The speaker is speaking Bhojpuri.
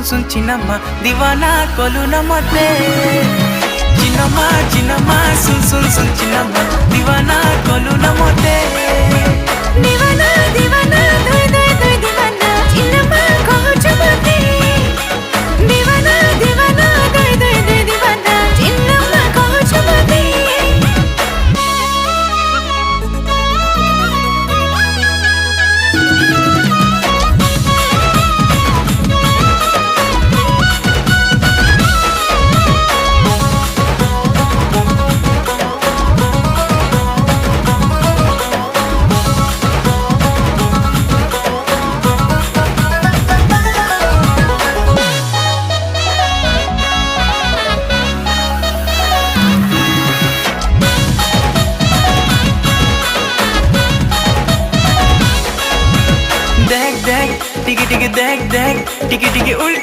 सुन चिन्नम्मा दीवाना कोलू नमते चिन्नम्मा सुन चिन्नम्मा दीवाना कोलू नमते दीवाना दीवाना दोय दोय दोय दीवाना चिन्नम्मा कोचु मते दीवाना दीवाना दोय दोय दोय दीवाना चिन्नम्मा कोचु मते देख देख टिकी टिकी देख देख टिकी टिकी उल्टी